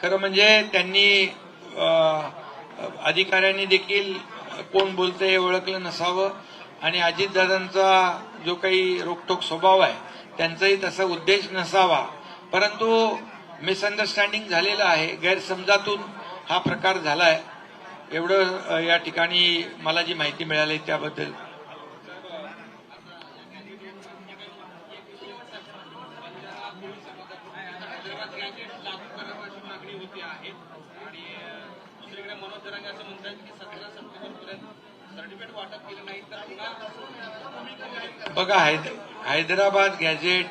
खरं म्हणजे त्यांनी अधिकाऱ्यांनी देखील कोण बोलतंय हे ओळखलं नसावं आणि अजितदादांचा जो काही रोखठोक स्वभाव आहे त्यांचाही तसा उद्देश नसावा, परंतु मिसअंडरस्टँडिंग झालेलं आहे, गैरसमजातून हा प्रकार झालाय, एवढं या ठिकाणी मला जी माहिती मिळाली त्याबद्दल. बघा, हैदराबाद गॅझेट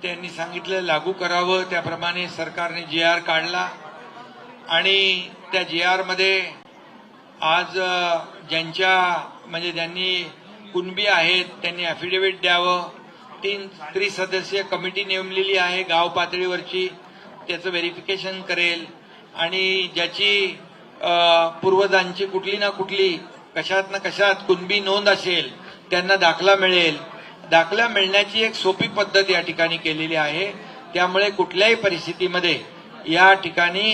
त्यांनी सांगितलं लागू करावं, त्याप्रमाणे सरकारने GR काढला आणि त्या GR मध्ये आज ज्यांच्या म्हणजे ज्यांनी कुणबी आहेत त्यांनी ॲफिडेव्हिट द्यावं. 3 त्रिसदस्यीय कमिटी नेमलेली आहे गाव पातळीवरची, त्याचं व्हेरिफिकेशन करेल आणि ज्याची पूर्वजांची कुठली ना कुठली कशात ना कशात कुणबी नोंद असेल त्यांना दाखला मिळेल. दाखला मिळण्याची एक सोपी पद्धत या ठिकाणी केलेली आहे. त्यामुळे कुठल्याही परिस्थितीमध्ये या ठिकाणी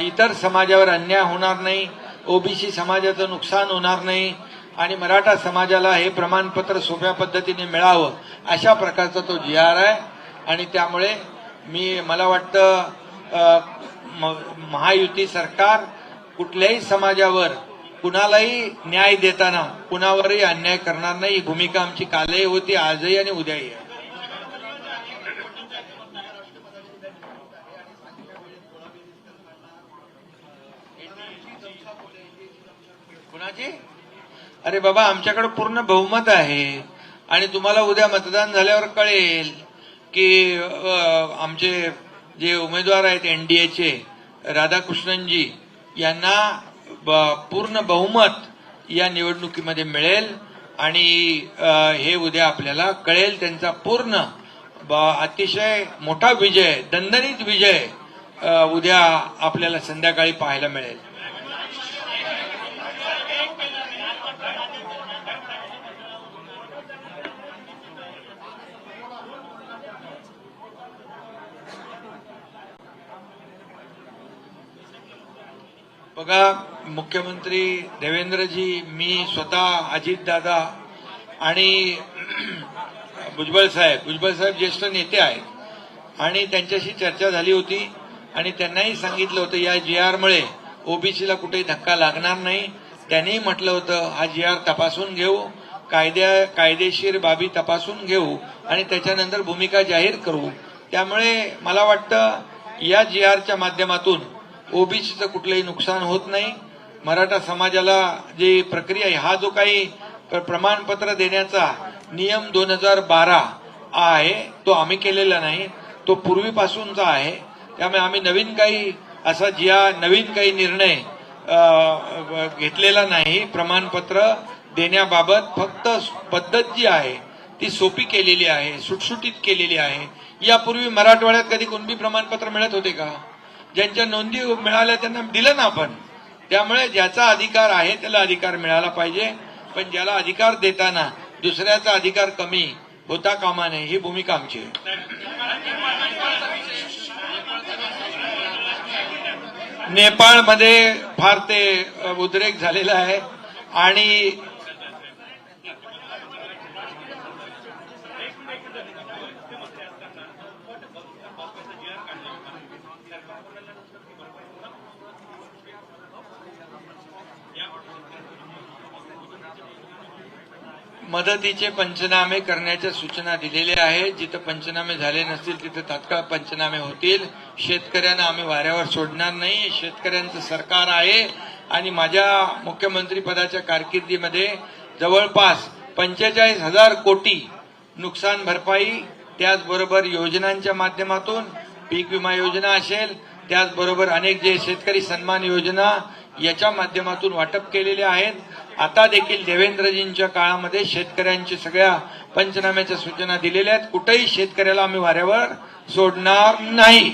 इतर समाजावर अन्याय होणार नाही, ओबीसी समाजाचं नुकसान होणार नाही आणि मराठा समाजाला हे प्रमाणपत्र सोप्या पद्धतीने मिळावं अशा प्रकारचा तो GR आहे. आणि त्यामुळे मला वाटतं महायुती सरकार कुठल्याही समाजावर कुणालाही न्याय देताना कुणावरही अन्याय करणार नाही, ही भूमिका आमची कालही होती, आजही आणि उद्याही आहे. कुणाची? अरे बाबा, आमच्याकडे पूर्ण बहुमत आहे आणि तुम्हाला उद्या मतदान झाल्यावर कळेल की आमचे जे उमेदवार आहेत NDAचे राधाकृष्णनजी यांना पूर्ण बहुमत या निवडणुकीमध्ये मिळेल आणि हे उद्या आपल्याला कळेल. त्यांचा पूर्ण अतिशय मोठा विजय, दणदणीत विजय उद्या आपल्याला संध्याकाळी पाहायला मिळेल. बघा, मुख्यमंत्री देवेंद्रजी, मी स्वतः, अजितदादा आणि भुजबळ साहेब ज्येष्ठ नेते आहेत आणि त्यांच्याशी चर्चा झाली होती आणि त्यांनाही सांगितलं होतं या GR मुळे ओबीसीला कुठेही धक्का लागणार नाही. त्यांनी म्हटलं होतं हा GR तपासून घेऊ, कायदेशीर बाबी तपासून घेऊ आणि त्याच्यानंतर भूमिका जाहीर करू. त्यामुळे मला वाटतं या GRच्या माध्यमातून ओबीसीचं कुठलंही नुकसान होत नाही. मराठा समाजाला जी प्रक्रिया आहे, हा जो काही प्रमाणपत्र देण्याचा नियम 2012 आहे तो आम्ही केलेला नाही, तो पूर्वीपासूनचा आहे. त्यामुळे आम्ही नवीन काही निर्णय घेतलेला नाही. प्रमाणपत्र देण्याबाबत फक्त पद्धत जी आहे ती सोपी केलेली आहे, सुटसुटीत केलेली आहे. यापूर्वी मराठवाड्यात कधी कुणबी प्रमाणपत्र मिळत होते का? ज्यांच्या नोंदी मिळाल्या त्यांना दिलं ना आपण. त्यामुळे ज्याचा अधिकार आहे त्याला अधिकार मिळाला पाहिजे, पण ज्याला अधिकार देताना दुसऱ्याचा अधिकार कमी होता कामा नये, ही भूमिका आमची आहे. नेपाळमध्ये फार ते उद्रेक झालेला आहे आणि मदतीचे पंचनामे करण्याच्या सूचना दिलेल्या आहेत. जिथं पंचनामे झाले नसतील तिथं तात्काळ पंचनामे होतील. शेतकऱ्यांना आम्ही वाऱ्यावर सोडणार नाही. शेतकऱ्यांचं सरकार आहे आणि माझ्या मुख्यमंत्री पदाच्या कारकिर्दीमध्ये जवळपास 45,000 कोटी नुकसान भरपाई, त्याचबरोबर योजनांच्या माध्यमातून पीक विमा योजना असेल, त्याचबरोबर अनेक जे शेतकरी सन्मान योजना याच्या माध्यमातून वाटप केलेले आहेत. आता देखील देवेंद्रजींच्या काळामध्ये शेतकऱ्यांच्या सगळ्या पंचनाम्याच्या सूचना दिलेल्या आहेत. कुठेही शेतकऱ्याला आम्ही वाऱ्यावर सोडणार नाही.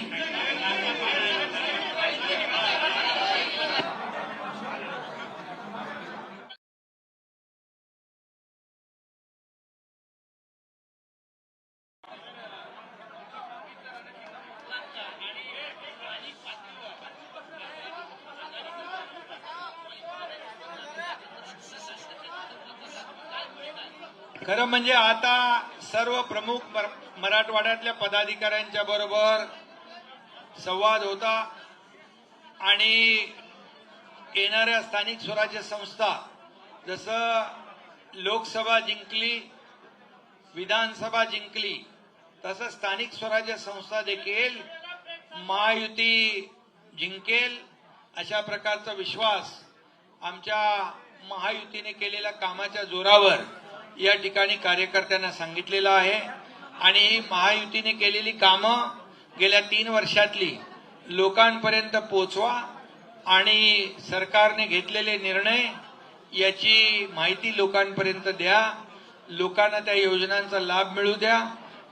खरं म्हणजे आता सर्व प्रमुख मराठवाड्यातल्या पदाधिकाऱ्यांच्या बरोबर संवाद होता आणि येणाऱ्या स्थानिक स्वराज्य संस्था जसं लोकसभा जिंकली, विधानसभा जिंकली, तसं स्थानिक स्वराज्य संस्था देखील महायुती जिंकेल अशा प्रकारचा विश्वास आमच्या महायुतीने केलेल्या कामाच्या जोरावर या ठिकाणी कार्यकर्त्यांना सांगितलेलं आहे आणि ही महायुतीने केलेली कामं गेल्या 3 वर्षातली लोकांपर्यंत पोहोचवा आणि सरकारने घेतलेले निर्णय याची माहिती लोकांपर्यंत द्या, लोकांना त्या योजनांचा लाभ मिळू द्या,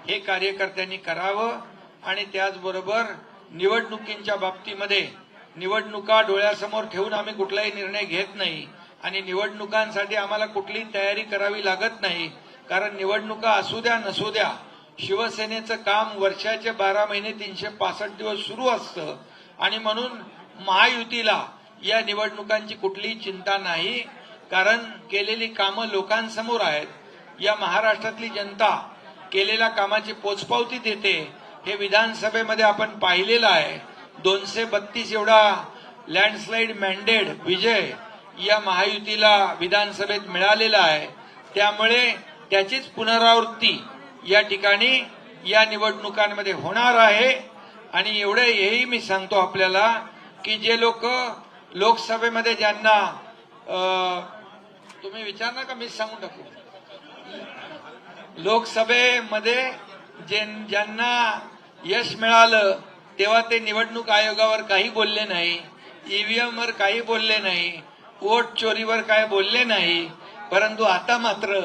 हे कार्यकर्त्यांनी करावं. आणि त्याचबरोबर निवडणुकींच्या बाबतीमध्ये निवडणुका डोळ्यासमोर ठेवून आम्ही कुठलाही निर्णय घेत नाही आणि निवडणुकांसाठी आम्हाला कुठलीही तयारी करावी लागत नाही, कारण निवडणुका असू द्या नसू द्या शिवसेनेचं काम वर्षाचे 12 महिने 365 दिवस सुरू असतं आणि म्हणून महायुतीला या निवडणुकांची कुठलीही चिंता नाही, कारण केलेली कामं लोकांसमोर आहेत. या महाराष्ट्रातली जनता केलेल्या कामाची पोचपावती देते, हे विधानसभेमध्ये आपण पाहिलेलं आहे. 232 एवढा लँडस्लाइड मॅन्डेट विजय या महायुतीला विधानसभेत मिळालेला आहे. त्यामुळे त्याचीच पुनरावृत्ती या ठिकाणी या निवडणुकांमध्ये होणार आहे. आणि एवढे हेही मी सांगतो आपल्याला की जे लोक लोकसभेमध्ये ज्यांना तुम्ही विचारणार का मी सांगून टाकू, लोकसभेमध्ये ज्यांना यश मिळालं तेव्हा ते निवडणूक आयोगावर काही बोलले नाही, ईव्हीएम वर काही बोलले नाही, वोट चोरीवर काय बोलले नाही. परंतु आता मात्र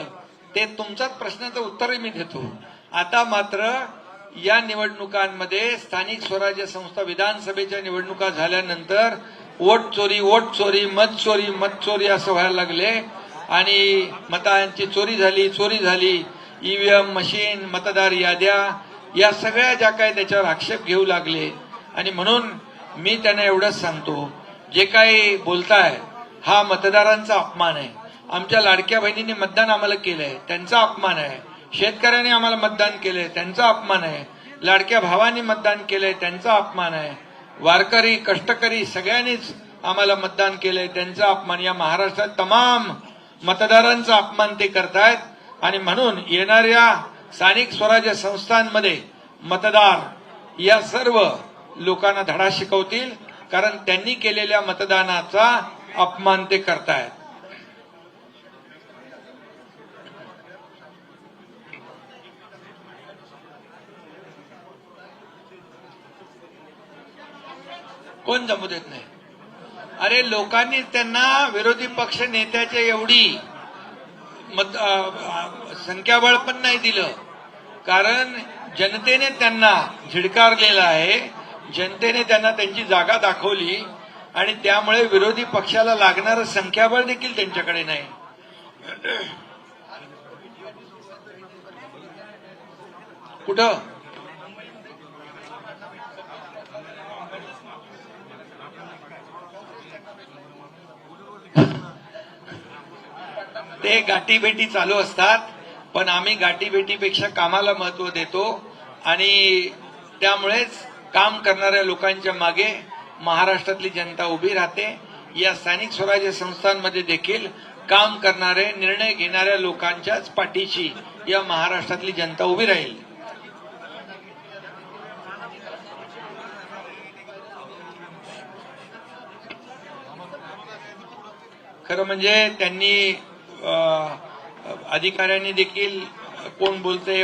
ते तुमचाच प्रश्नाचं उत्तरही मी देतो. आता मात्र या निवडणुकांमध्ये स्थानिक स्वराज्य संस्था विधानसभेच्या निवडणुका झाल्यानंतर वोट चोरी, मत चोरी असं व्हायला लागले आणि मतांची चोरी झाली, ईव्हीएम मशीन, मतदार याद्या या सगळ्या ज्या काय त्याच्यावर आक्षेप घेऊ लागले. आणि म्हणून मी त्यांना एवढंच सांगतो, जे काही बोलताय हा मतदारांचा अपमान आहे. आमच्या लाडक्या बहिणींनी मतदान आम्हाला केलंय त्यांचा अपमान आहे, शेतकऱ्यांनी आम्हाला मतदान केलंय त्यांचा अपमान आहे, लाडक्या भावांनी मतदान केलंय त्यांचा अपमान आहे, वारकरी कष्टकरी सगळ्यांनीच आम्हाला मतदान केलंय त्यांचा अपमान. या महाराष्ट्रात तमाम मतदारांचा अपमान ते करतायत. आणि म्हणून येणाऱ्या स्थानिक स्वराज्य संस्थांमध्ये मतदार या सर्व लोकांना धडा शिकवतील, कारण त्यांनी केलेल्या मतदानाचा अपमान ते करतायत. कोण जमू देत नाही? अरे लोकांनी त्यांना विरोधी पक्ष नेत्याच्या एवढी संख्याबळ पण नाही दिलं, कारण जनतेने त्यांना झिडकारलेलं आहे, जनतेने त्यांना त्यांची जागा दाखवली आणि त्यामुळे विरोधी पक्षाला लागणारं संख्याबळ देखील त्यांच्याकडे नाही. कुठं ते गाठीभेटी चालू असतात, पण आम्ही गाठीभेटीपेक्षा कामाला महत्व देतो आणि त्यामुळेच काम करणाऱ्या लोकांच्या मागे महाराष्ट्रातली जनता उभी राहते. या स्थानिक स्वराज्य संस्थांमध्ये देखील काम करणारे निर्णय घेणाऱ्या लोकांच्याच पाठीशी या महाराष्ट्रातली जनता उभी राहील. खरं म्हणजे त्यांनी अधिकाऱ्यांनी देखील कोण बोलतंय